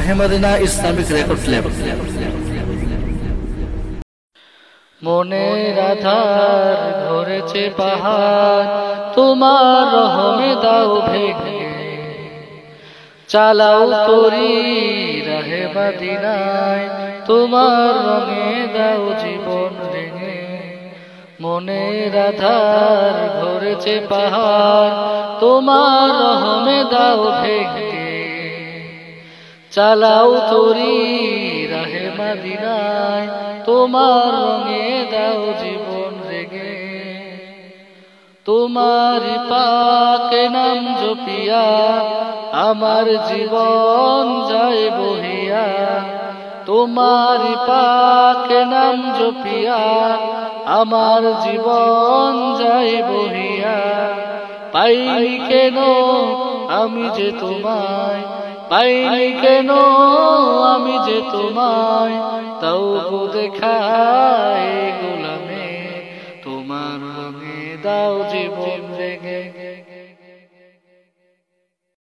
শাহে Medina Islamic record label. মনের আধার ধরেছে পাহাড়, তোমার রহমে দাও ভেঙে, চালাও তরি রাহে মদিনায়, তোমার রঙে দাও জীবন রেঙে। মনের আধার ধরেছে পাহাড়, তোমার রহমে দাও ভেঙে, চালাও তরি রাহে মদিনায়, তোমার রঙে দাও জীবন রেঙে। তোমার পাক নাম জপিয়া আমার জীবন যায় বহিয়া, তোমার পাক নাম জপিয়া আমার জীবন যায় বহিয়া। পাইনি কেন আমি যে তোমায়, পাইনি কেন আমি যে তোমায়, তাও গো দেখায় গোলামে, তোমার রঙে দাও জীবন রেঙে।